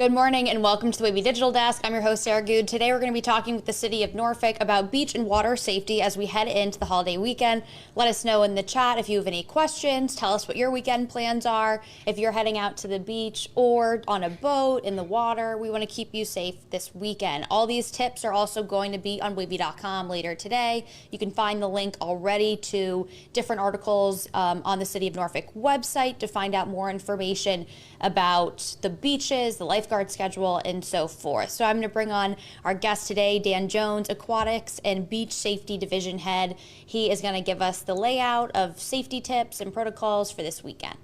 Good morning and welcome to the Wavy Digital Desk. I'm your host, Sarah Good. Today we're going to be talking with the city of Norfolk about beach and water safety as we head into the holiday weekend. Let us know in the chat if you have any questions. Tell us what your weekend plans are. If you're heading out to the beach or on a boat in the water, we want to keep you safe this weekend. All these tips are also going to be on wavy.com later today. You can find the link already to different articles on the City of Norfolk website to find out more information about the beaches, the lifeguard schedule, and so forth. So I'm going to bring on our guest today, Dan Jones, Aquatics and Beach Safety Division Head. He is going to give us the layout of safety tips and protocols for this weekend.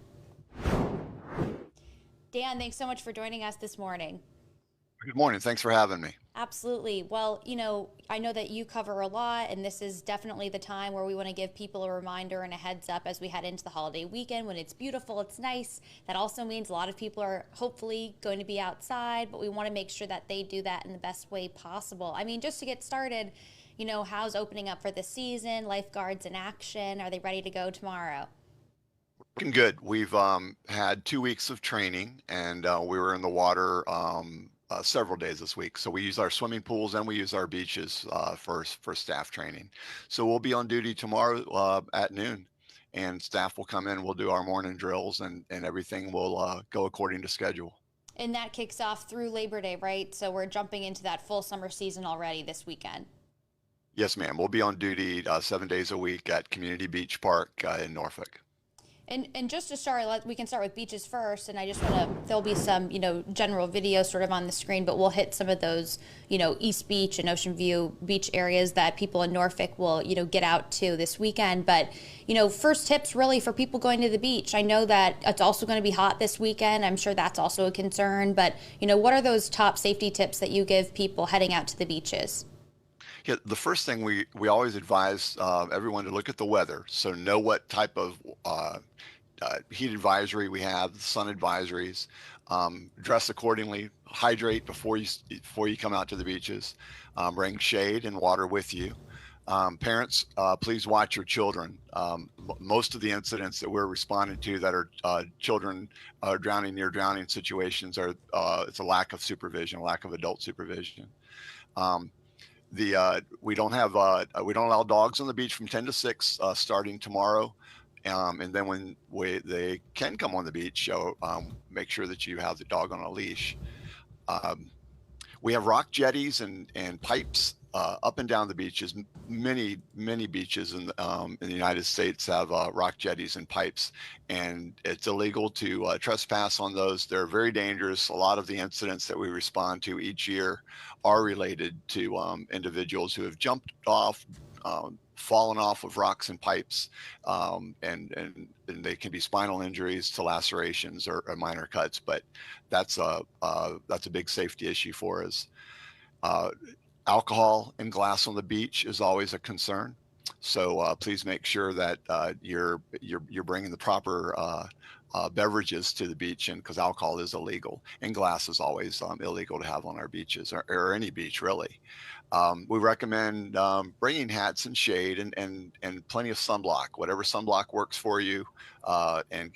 Dan, thanks so much for joining us this morning. Good morning. Thanks for having me. Absolutely. Well, I know that you cover a lot, and this is definitely the time where we want to give people a reminder and a heads up as we head into the holiday weekend when it's beautiful, it's nice. That also means a lot of people are hopefully going to be outside, but we want to make sure that they do that in the best way possible. I mean, just to get started, how's opening up for the season? Lifeguards in action? Are they ready to go tomorrow? Looking good. We've had 2 weeks of training, and we were in the water several days this week. So we use our swimming pools and we use our beaches for staff training. So we'll be on duty tomorrow at noon, and staff will come in. We'll do our morning drills, and everything will go according to schedule. And that kicks off through Labor Day, right? So we're jumping into that full summer season already this weekend. Yes, ma'am. We'll be on duty 7 days a week at Community Beach Park in Norfolk. And just to start, we can start with beaches first. And I just want to, there'll be some, general video sort of on the screen, but we'll hit some of those, East Beach and Ocean View beach areas that people in Norfolk will, get out to this weekend. But, first tips really for people going to the beach. I know that it's also going to be hot this weekend. I'm sure that's also a concern. But, what are those top safety tips that you give people heading out to the beaches? Yeah, the first thing we always advise everyone to look at the weather, so know what type of heat advisory we have, sun advisories. Dress accordingly. Hydrate before you come out to the beaches. Bring shade and water with you. Parents, please watch your children. Most of the incidents that we're responding to that are children drowning near drowning situations are it's a lack of supervision, lack of adult supervision. We don't allow dogs on the beach from 10 to 6 starting tomorrow, and then when they can come on the beach, make sure that you have the dog on a leash. We have rock jetties and pipes up and down the beaches. Many beaches in the United States have rock jetties and pipes, and it's illegal to trespass on those. They're very dangerous. A lot of the incidents that we respond to each year are related to individuals who have jumped off, fallen off of rocks and pipes, and they can be spinal injuries to lacerations or minor cuts. But that's a big safety issue for us. Alcohol and glass on the beach is always a concern. So please make sure that you're bringing the proper beverages to the beach, and because alcohol is illegal and glass is always illegal to have on our beaches or any beach really. We recommend bringing hats and shade and plenty of sunblock, whatever sunblock works for you, and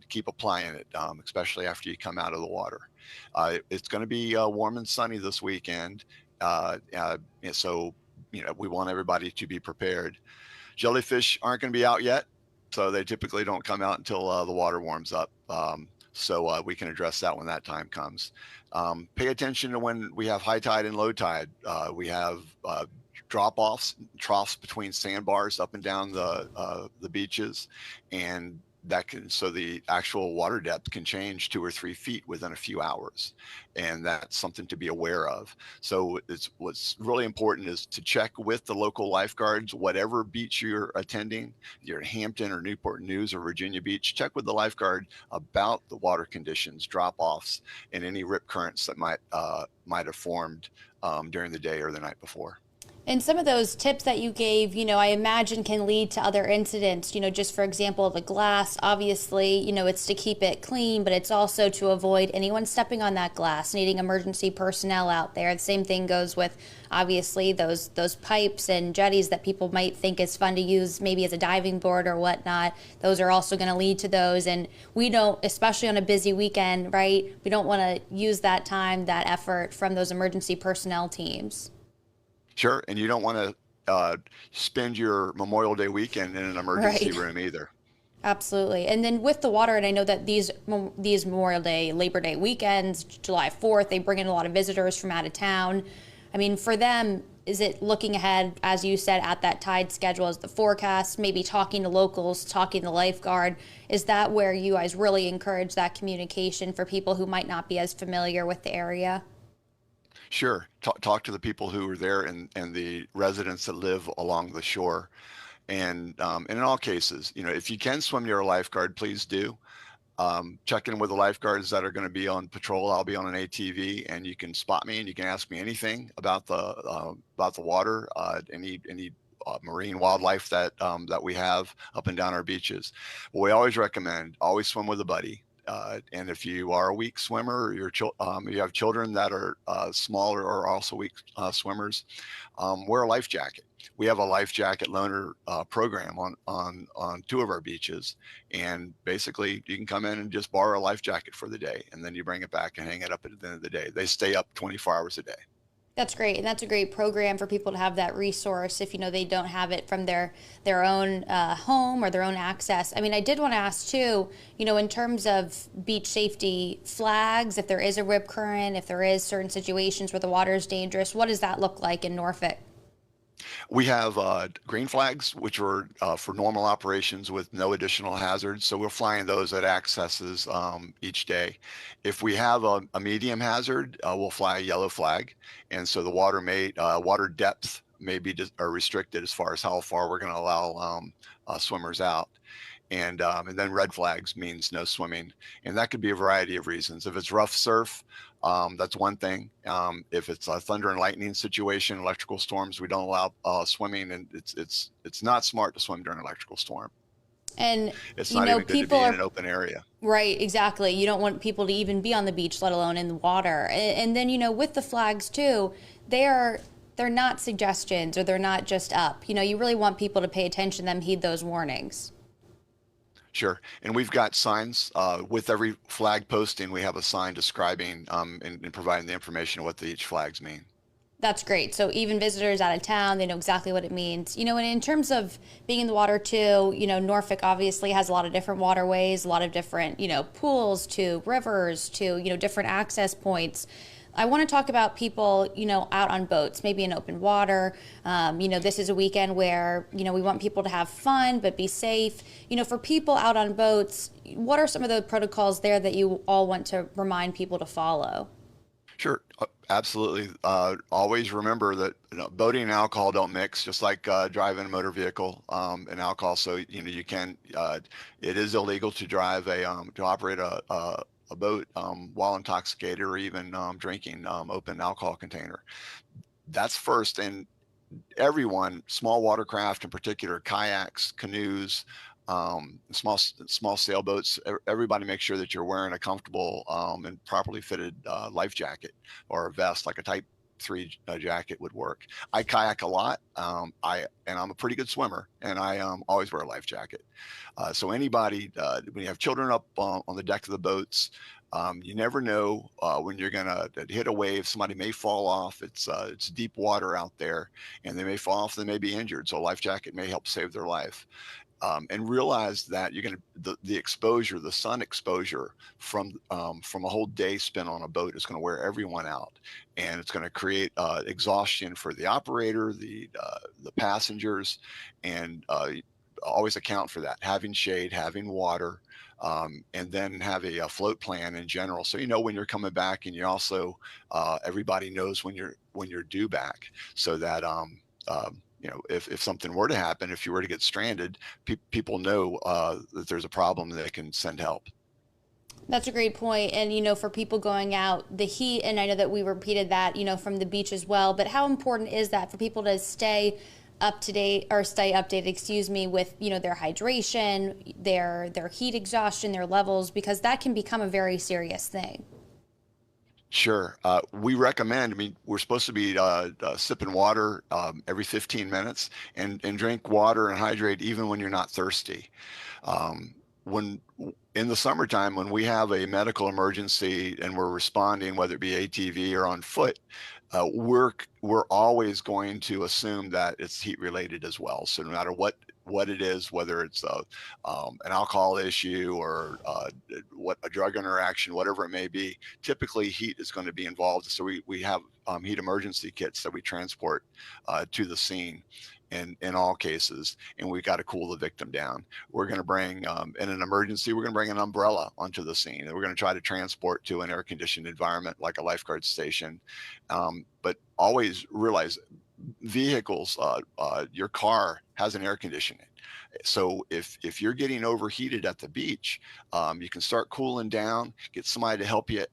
keep applying it, especially after you come out of the water. It's going to be warm and sunny this weekend. So, we want everybody to be prepared. Jellyfish aren't going to be out yet, so they typically don't come out until the water warms up. So we can address that when that time comes. Pay attention to when we have high tide and low tide. We have drop-offs, troughs between sandbars up and down the beaches, and so the actual water depth can change 2 or 3 feet within a few hours, and that's something to be aware of. So what's really important is to check with the local lifeguards, whatever beach you're attending. You're at Hampton or Newport News or Virginia Beach, check with the lifeguard about the water conditions, drop-offs, and any rip currents that might have formed during the day or the night before. And some of those tips that you gave, I imagine can lead to other incidents. Just for example, the glass, obviously, it's to keep it clean, but it's also to avoid anyone stepping on that glass, needing emergency personnel out there. The same thing goes with obviously those pipes and jetties that people might think is fun to use maybe as a diving board or whatnot. Those are also going to lead to those. And we don't, especially on a busy weekend, right? We don't want to use that time, that effort from those emergency personnel teams. Sure, and you don't want to spend your Memorial Day weekend in an emergency Right. room either. Absolutely. And then with the water, and I know that these Memorial Day, Labor Day weekends, July 4th, they bring in a lot of visitors from out of town. I mean, for them, is it looking ahead, as you said, at that tide schedule as the forecast, maybe talking to locals, talking to the lifeguard? Is that where you guys really encourage that communication for people who might not be as familiar with the area? Sure, talk to the people who are there and the residents that live along the shore. And in all cases, if you can swim near a lifeguard, please do. Check in with the lifeguards that are going to be on patrol. I'll be on an ATV, and you can spot me and you can ask me anything about the water, any marine wildlife that we have up and down our beaches. But we always recommend always swim with a buddy. And if you are a weak swimmer, or you have children that are smaller or also weak swimmers, wear a life jacket. We have a life jacket loaner program on two of our beaches, and basically you can come in and just borrow a life jacket for the day, and then you bring it back and hang it up at the end of the day. They stay up 24 hours a day. That's great, and that's a great program for people to have that resource if they don't have it from their own home or their own access. I mean, I did want to ask too, in terms of beach safety flags, if there is a rip current, if there is certain situations where the water is dangerous, what does that look like in Norfolk? We have green flags, which are for normal operations with no additional hazards. So we're flying those at accesses each day. If we have a medium hazard, we'll fly a yellow flag. And so the water depth may be restricted as far as how far we're going to allow swimmers out. And then red flags means no swimming, and that could be a variety of reasons. If it's rough surf, that's one thing. If it's a thunder and lightning situation, electrical storms, we don't allow swimming, and it's not smart to swim during an electrical storm. And It's not even good to be people in are an open area. right, exactly. You don't want people to even be on the beach, let alone in the water. And then with the flags too, they're not suggestions or they're not just up. You really want people to pay attention to them, heed those warnings. Sure. And we've got signs with every flag posting. We have a sign describing and providing the information of what each flags mean. That's great. So even visitors out of town, they know exactly what it means. And in terms of being in the water too, Norfolk obviously has a lot of different waterways, a lot of different, pools to rivers to, different access points. I want to talk about people, out on boats, maybe in open water. This is a weekend where, we want people to have fun, but be safe. For people out on boats, what are some of the protocols there that you all want to remind people to follow? Sure, absolutely. Always remember that boating and alcohol don't mix, just like driving a motor vehicle and alcohol. So you can. It is illegal to drive to operate a boat while intoxicated or even drinking open alcohol container. That's first, and everyone, small watercraft in particular, kayaks, canoes, small sailboats. Everybody make sure that you're wearing a comfortable and properly fitted life jacket or a vest, like a Type 3 jacket would work. I kayak a lot. I'm a pretty good swimmer, and I always wear a life jacket. So anybody, when you have children up on the deck of the boats, you never know when you're gonna hit a wave. Somebody may fall off. It's deep water out there, and they may fall off. They may be injured. So a life jacket may help save their life. And realize that you're going to the exposure, the sun exposure from a whole day spent on a boat is going to wear everyone out, and it's going to create exhaustion for the operator, the passengers, and always account for that. Having shade, having water, and then have a float plan in general, so when you're coming back, and you also everybody knows when you're due back, so that if something were to happen, if you were to get stranded, people know that there's a problem and they can send help. That's a great point. And, for people going out, the heat, and I know that we repeated that, from the beach as well, but how important is that for people to stay up to date or stay updated, excuse me, with, their hydration, their heat exhaustion, their levels, because that can become a very serious thing. Sure. We recommend, I mean, we're supposed to be sipping water every 15 minutes and drink water and hydrate even when you're not thirsty. When in the summertime, when we have a medical emergency and we're responding, whether it be ATV or on foot, we're always going to assume that it's heat related as well. So no matter what it is, whether it's an alcohol issue or what a drug interaction, whatever it may be, typically heat is going to be involved. So we have heat emergency kits that we transport to the scene in all cases, and we got to cool the victim down. We're going to bring, in an emergency, we're going to bring an umbrella onto the scene, and we're going to try to transport to an air conditioned environment like a lifeguard station. But always realize vehicles, your car has an air conditioning. So if you're getting overheated at the beach, you can start cooling down, get somebody to help you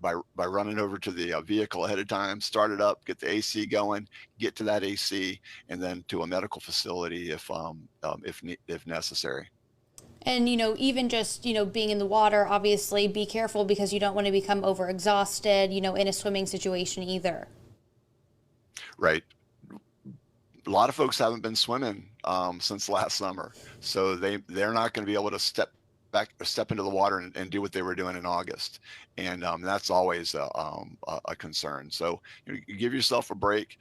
by running over to the vehicle ahead of time, start it up, get the AC going, get to that AC, and then to a medical facility if necessary. And, even just, being in the water, obviously be careful because you don't want to become overexhausted, in a swimming situation either. Right. A lot of folks haven't been swimming since last summer, so they're not going to be able to step into the water and do what they were doing in August, and that's always a concern. So you give yourself a break,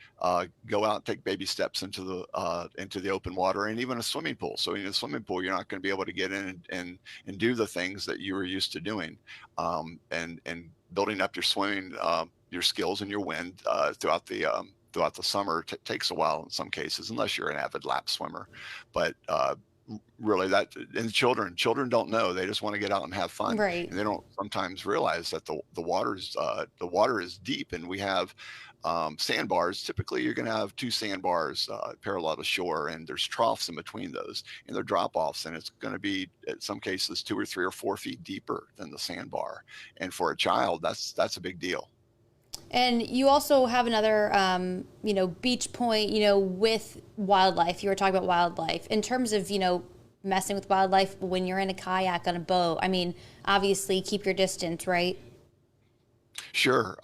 go out, take baby steps into the open water, and even a swimming pool. So in a swimming pool, you're not going to be able to get in and do the things that you were used to doing, and building up your swimming your skills and your wind throughout the summer takes a while in some cases, unless you're an avid lap swimmer. But really, that and children don't know. They just want to get out and have fun, Right. and they don't sometimes realize that the water is deep, and we have sandbars. Typically, you're going to have two sandbars parallel to shore, and there's troughs in between those, and they're drop offs, and it's going to be in some cases 2 or 3 or 4 feet deeper than the sandbar. And for a child, that's a big deal. And you also have another, beach point, with wildlife. You were talking about wildlife in terms of, messing with wildlife when you're in a kayak on a boat. I mean, obviously keep your distance, right? Sure.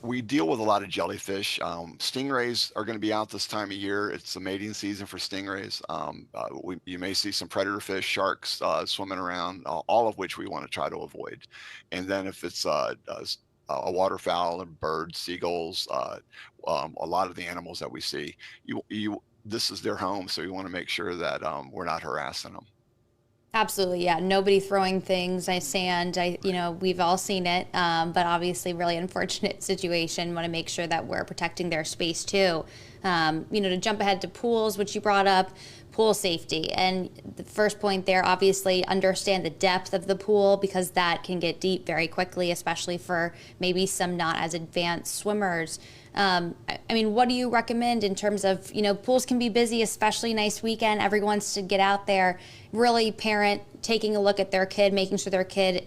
We deal with a lot of jellyfish. Stingrays are going to be out this time of year. It's the mating season for stingrays. You may see some predator fish, sharks swimming around, all of which we want to try to avoid. And then if it's a waterfowl and birds, seagulls, a lot of the animals that we see, this is their home, so you want to make sure that we're not harassing them. Absolutely, yeah. Nobody throwing things, sand. We've all seen it, but obviously, really unfortunate situation. Want to make sure that we're protecting their space too. To jump ahead to pools, which you brought up, pool safety, and the first point there, obviously, understand the depth of the pool because that can get deep very quickly, especially for maybe some not as advanced swimmers. What do you recommend in terms of, pools can be busy, especially nice weekend. Everyone wants to get out there. Really, parent taking a look at their kid, making sure their kid,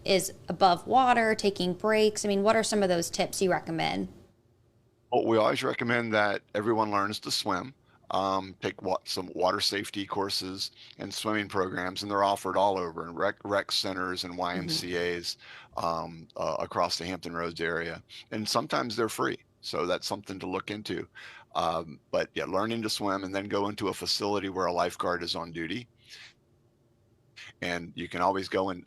is above water, taking breaks. What are some of those tips you recommend? Well, we always recommend that everyone learns to swim. Take some water safety courses and swimming programs, and they're offered all over in rec centers and Hmm. YMCA's across the Hampton Roads area, and sometimes they're free. So that's something to look into. But yeah, learning to swim and then go into a facility where a lifeguard is on duty, and you can always go and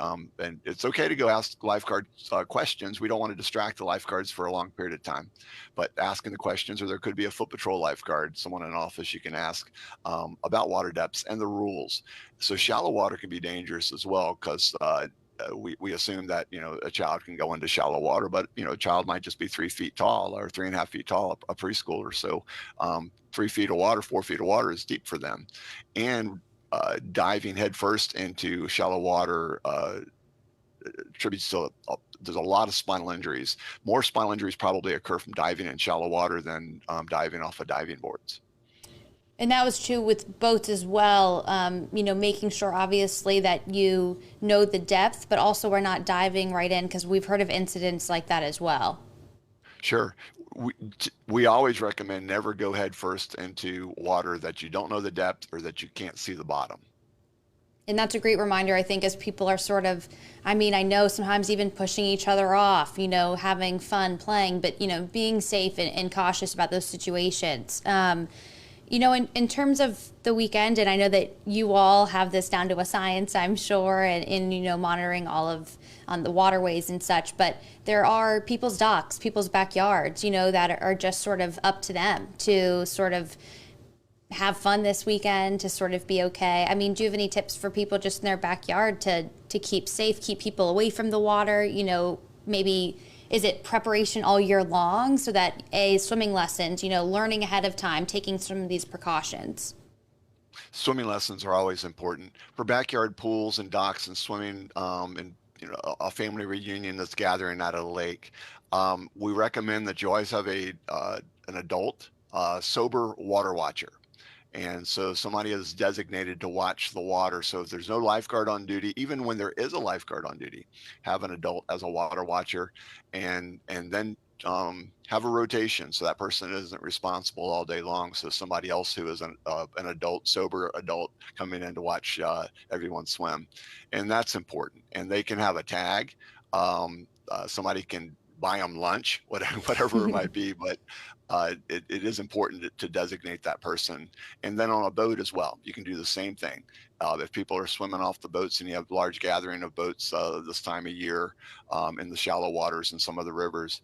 it's okay to go ask lifeguard questions. We don't want to distract the lifeguards for a long period of time, but asking the questions, or there could be a foot patrol lifeguard, someone in an office you can ask about water depths and the rules. So shallow water can be dangerous as well, because we assume that a child can go into shallow water, but a child might just be 3 feet tall or 3.5 feet tall, a preschooler. So 3 feet of water, 4 feet of water is deep for them, and diving headfirst into shallow water attributes to there's a lot of spinal injuries. More spinal injuries probably occur from diving in shallow water than diving off of diving boards. And that was true with boats as well. Making sure obviously that you know the depth, but also we're not diving right in because we've heard of incidents like that as well. Sure. We, we always recommend never go head first into water that you don't know the depth or that you can't see the bottom. And that's a great reminder, I think, as people are sort of, I know sometimes even pushing each other off, having fun playing, but, being safe and cautious about those situations. In terms of the weekend, and I know that you all have this down to a science, I'm sure, and in monitoring all of on the waterways and such, but there are people's docks, people's backyards, that are just sort of up to them to sort of have fun this weekend, to sort of be okay. Do you have any tips for people just in their backyard to keep safe, keep people away from the water? Maybe is it preparation all year long so that swimming lessons, learning ahead of time, taking some of these precautions? Swimming lessons are always important for backyard pools and docks and swimming, and a family reunion that's gathering out of the lake. We recommend that you always have an adult sober water watcher. And so somebody is designated to watch the water. So if there's no lifeguard on duty, even when there is a lifeguard on duty, have an adult as a water watcher, and then have a rotation so that person isn't responsible all day long. So somebody else who is an adult, sober adult, coming in to watch everyone swim, and that's important. And they can have a tag. Somebody can buy them lunch, whatever it might be, but it is important to designate that person. And then on a boat as well, you can do the same thing. If people are swimming off the boats and you have large gathering of boats this time of year in the shallow waters and some of the rivers,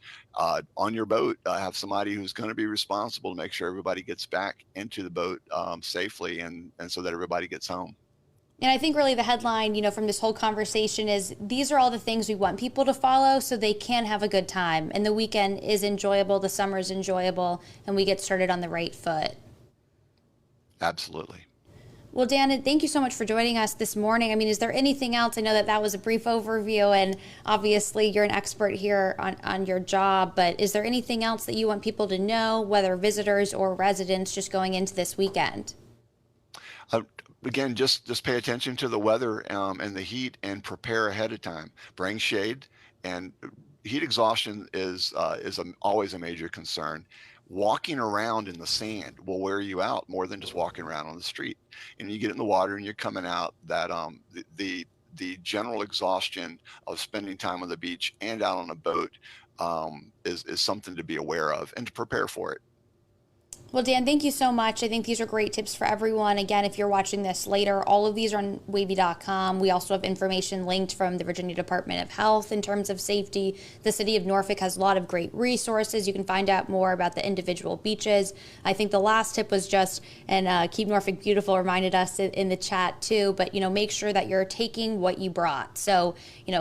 on your boat, have somebody who's going to be responsible to make sure everybody gets back into the boat safely and so that everybody gets home. And I think really the headline, from this whole conversation is these are all the things we want people to follow so they can have a good time. And the weekend is enjoyable, the summer is enjoyable, and we get started on the right foot. Absolutely. Well, Dan, thank you so much for joining us this morning. Is there anything else? I know that was a brief overview, and obviously you're an expert here on your job, but is there anything else that you want people to know, whether visitors or residents, just going into this weekend? Again, just pay attention to the weather and the heat, and prepare ahead of time. Bring shade, and heat exhaustion is always a major concern. Walking around in the sand will wear you out more than just walking around on the street. And you get in the water and you're coming out, that the general exhaustion of spending time on the beach and out on a boat is something to be aware of and to prepare for it. Well, Dan, thank you so much. I think these are great tips for everyone. Again, if you're watching this later, all of these are on wavy.com. We also have information linked from the Virginia Department of Health in terms of safety. The city of Norfolk has a lot of great resources. You can find out more about the individual beaches. I think the last tip was just, and Keep Norfolk Beautiful reminded us in the chat too, but, make sure that you're taking what you brought. So,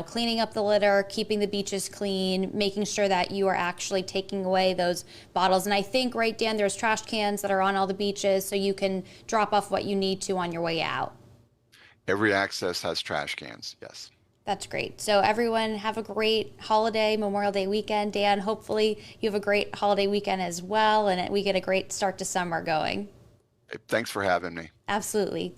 cleaning up the litter, keeping the beaches clean, making sure that you are actually taking away those bottles. And I think, right, Dan, there's trash cans that are on all the beaches, so you can drop off what you need to on your way out. Every access has trash cans, yes. That's great. So everyone have a great holiday, Memorial Day weekend. Dan, hopefully you have a great holiday weekend as well, and we get a great start to summer going. Thanks for having me. Absolutely.